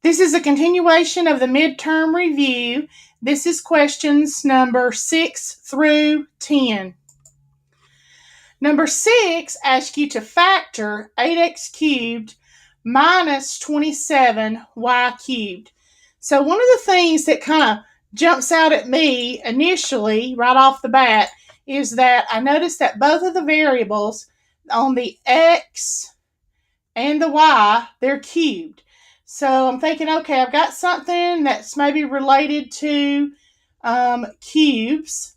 This is a continuation of the midterm review. This is questions number 6 through 10. Number 6 asks you to factor 8x cubed minus 27y cubed. So one of the things that kind of jumps out at me initially, right off the bat, is that I noticed that both of the variables on the x and the y, they're cubed. So I'm thinking, okay, I've got something that's maybe related to cubes.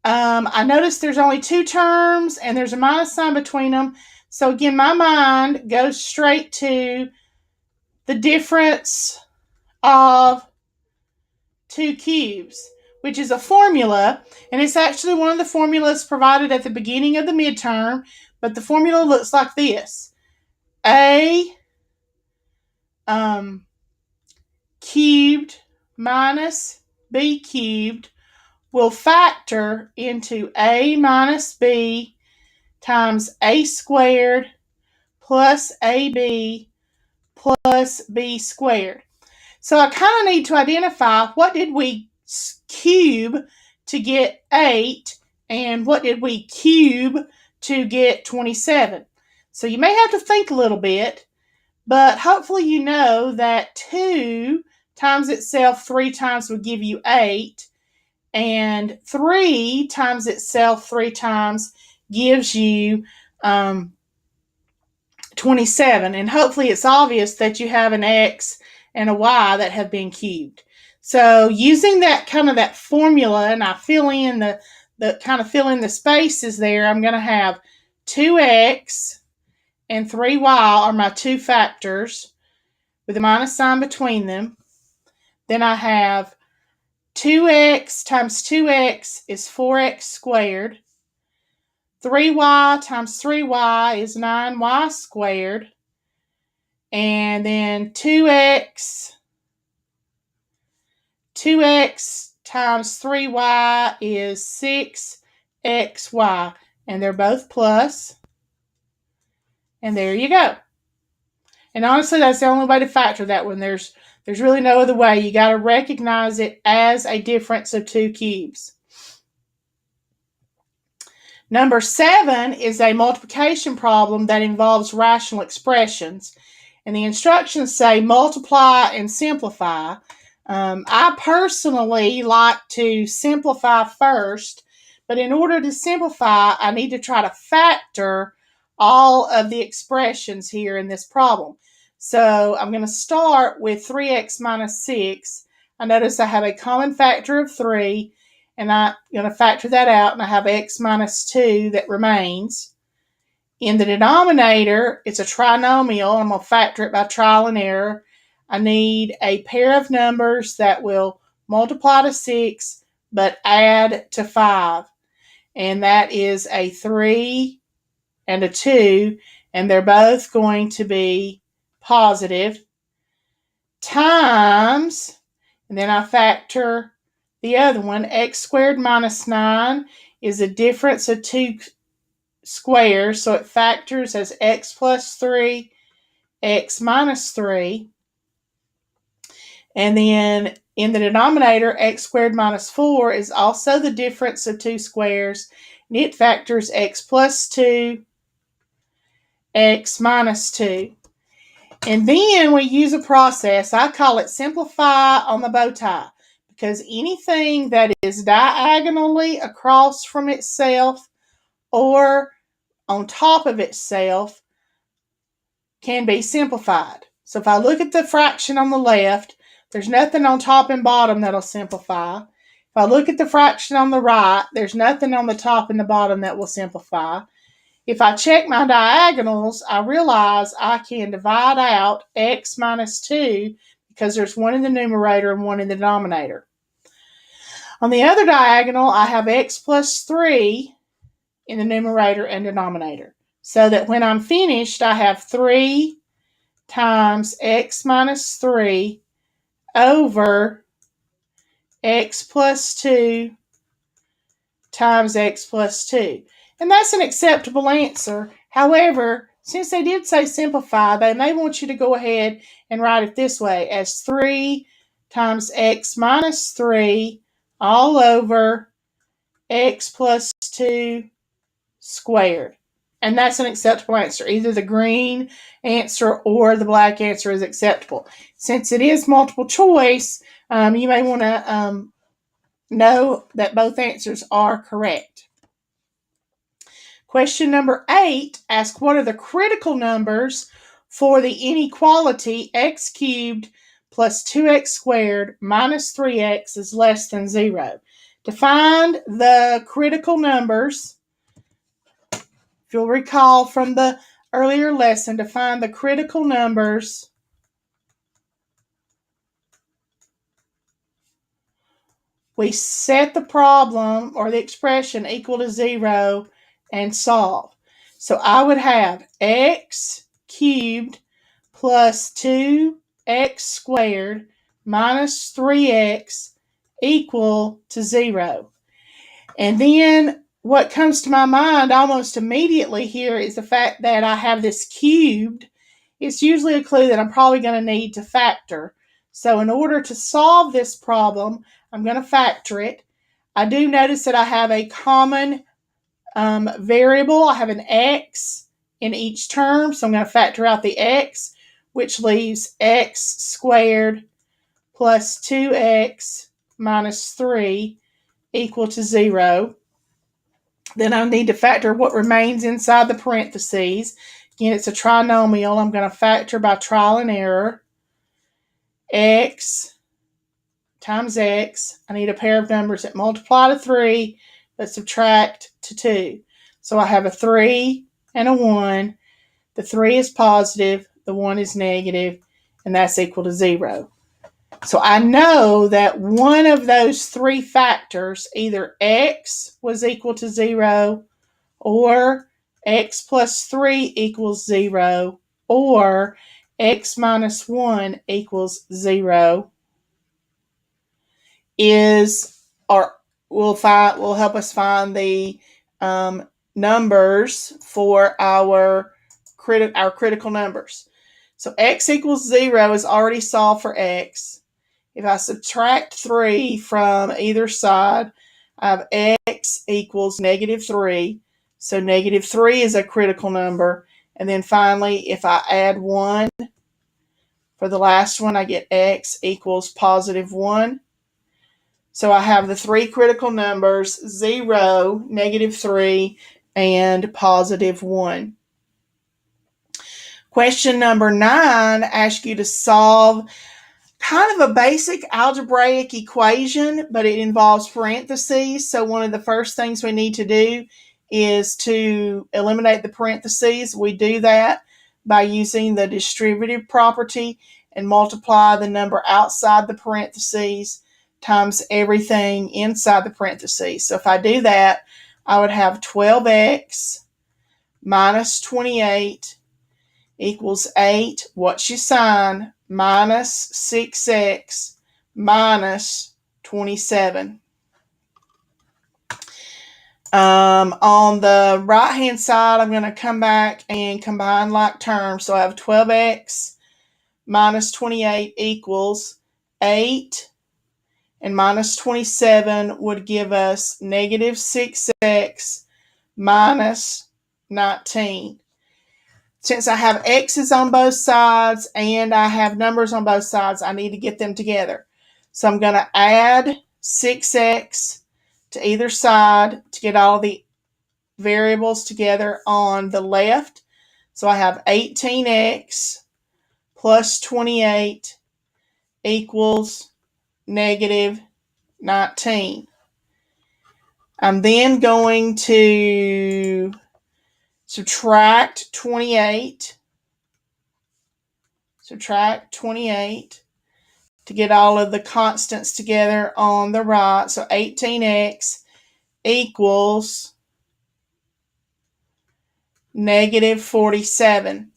I noticed there's only two terms and there's a minus sign between them. So again, my mind goes straight to the difference of two cubes, which is a formula, and it's actually one of the formulas provided at the beginning of the midterm, but the formula looks like this. A cubed minus b cubed will factor into a minus b times a squared plus ab plus b squared. So I kind of need to identify what did we cube to get 8 and what did we cube to get 27. So you may have to think a little bit, but hopefully you know that 2 times itself 3 times would give you 8, and 3 times itself 3 times gives you 27. And hopefully it's obvious that you have an x and a y that have been cubed. So using that kind of that formula, and I fill in the kind of fill in the spaces there, I'm going to have 2x and 3y are my two factors with a minus sign between them. Then I have 2x times 2x is 4x squared. 3y times 3y is 9y squared. And then 2x times 3y is 6xy. And they're both plus. And there you go. And honestly, that's the only way to factor that one. There's really no other way. You got to recognize it as a difference of two cubes. Number 7 is a multiplication problem that involves rational expressions. And the instructions say multiply and simplify. I personally like to simplify first, but in order to simplify, I need to try to factor all of the expressions here in this problem. So I'm going to start with 3x minus 6. I notice I have a common factor of 3, and I'm going to factor that out, and I have x minus 2 that remains. In the denominator, it's a trinomial. I'm going to factor it by trial and error. I need a pair of numbers that will multiply to 6 but add to 5. And that is a 3 and a 2, and they're both going to be positive, times, and then I factor the other one. X squared minus 9 is a difference of two squares, so it factors as x plus 3, x minus 3. And then in the denominator, x squared minus 4 is also the difference of two squares, and it factors x plus 2, x minus 2. And then we use a process, I call it simplify on the bow tie, because anything that is diagonally across from itself or on top of itself can be simplified. So if I look at the fraction on the left, there's nothing on top and bottom that'll simplify. If I look at the fraction on the right, there's nothing on the top and the bottom that will simplify. If I check my diagonals, I realize I can divide out x minus 2 because there's one in the numerator and one in the denominator. On the other diagonal, I have x plus 3 in the numerator and denominator. So that when I'm finished, I have 3 times x minus 3 over x plus 2 times x plus 2. And that's an acceptable answer. However, Since they did say simplify, they may want you to go ahead and write it this way as 3 times x minus 3 all over x plus 2 squared. And that's an acceptable answer. Either the green answer or the black answer is acceptable. Since it is multiple choice, you may want to know that both answers are correct. Question number 8 asks, what are the critical numbers for the inequality x cubed plus 2x squared minus 3x is less than 0? To find the critical numbers, if you'll recall from the earlier lesson, to find the critical numbers, we set the problem or the expression equal to 0 and solve. So I would have x cubed plus 2x squared minus 3x equal to 0. And then what comes to my mind almost immediately here is the fact that I have this cubed. It's usually a clue that I'm probably going to need to factor. So in order to solve this problem, I'm going to factor it. I do notice that I have a common variable. I have an x in each term, so I'm going to factor out the x, which leaves x squared plus 2x minus 3 equal to 0. Then I need to factor what remains inside the parentheses. Again, it's a trinomial. I'm going to factor by trial and error. X times x. I need a pair of numbers that multiply to 3 but subtract to 2. So I have a 3 and a 1. The 3 is positive, the 1 is negative, and that's equal to 0. So I know that one of those three factors, either x was equal to 0, or x plus 3 equals 0, or x minus 1 equals 0, is or will help us find the numbers for our critical numbers. So x equals 0 is already solved for x. If I subtract 3 from either side, I have x equals negative 3. So negative 3 is a critical number. And then finally, if I add 1 for the last one, I get x equals positive 1. So I have the three critical numbers, 0, negative 3, and positive 1. Question number 9 asks you to solve kind of a basic algebraic equation, but it involves parentheses. So one of the first things we need to do is to eliminate the parentheses. We do that by using the distributive property and multiply the number outside the parentheses times everything inside the parentheses. So if I do that, I would have 12x minus 28 equals 8. What's your sign? Minus 6x minus 27. On the right-hand side, I'm going to come back and combine like terms. So I have 12x minus 28 equals 8. And minus 27 would give us negative 6x minus 19. Since I have x's on both sides and I have numbers on both sides, I need to get them together. So I'm going to add 6x to either side to get all the variables together on the left. So I have 18x plus 28 equals negative 19. I'm then going to subtract 28 to get all of the constants together on the right. So 18x equals negative 47.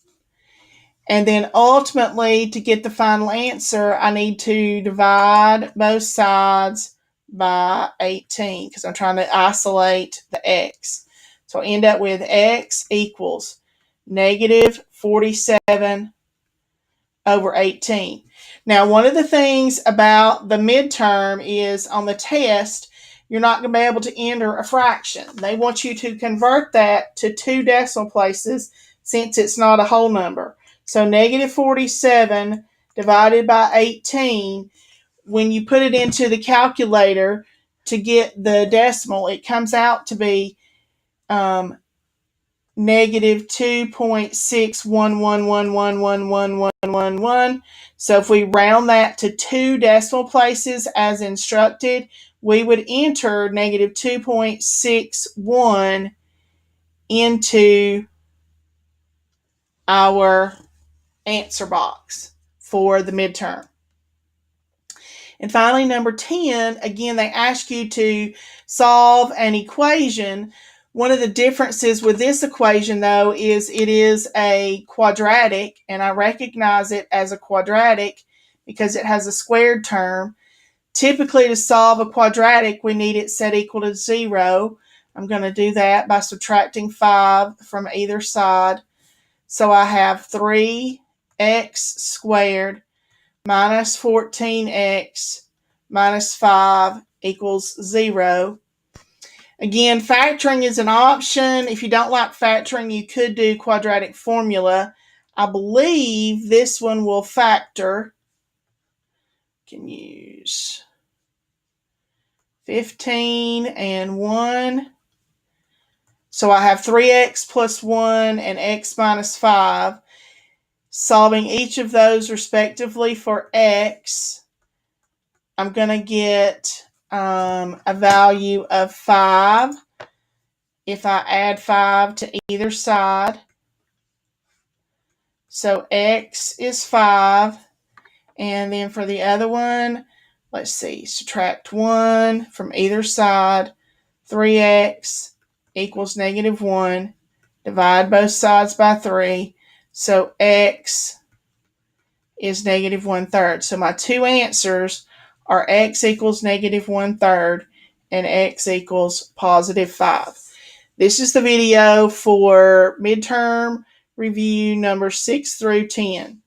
And then ultimately, to get the final answer, I need to divide both sides by 18 because I'm trying to isolate the x. So I end up with x equals negative 47 over 18. Now, one of the things about the midterm is on the test, you're not going to be able to enter a fraction. They want you to convert that to 2 decimal places since it's not a whole number. So negative 47 divided by 18, when you put it into the calculator to get the decimal, it comes out to be negative 2.611111111. So if we round that to 2 decimal places as instructed, we would enter negative 2.61 into our answer box for the midterm. And finally, number 10, again, they ask you to solve an equation. One of the differences with this equation, though, is it is a quadratic, and I recognize it as a quadratic because it has a squared term. Typically, to solve a quadratic, we need it set equal to 0. I'm going to do that by subtracting 5 from either side. So I have 3x squared minus 14x minus 5 equals 0. Again, factoring is an option. If you don't like factoring, you could do quadratic formula. I believe this one will factor. You can use 15 and 1. So I have 3x plus 1 and x minus 5. Solving each of those respectively for x, I'm going to get a value of 5 if I add 5 to either side. So x is 5. And then for the other one, let's see, subtract 1 from either side. 3x equals negative 1. Divide both sides by 3. So x is negative 1/3. So my two answers are x equals negative 1/3 and x equals positive 5. This is the video for midterm review number 6 through 10.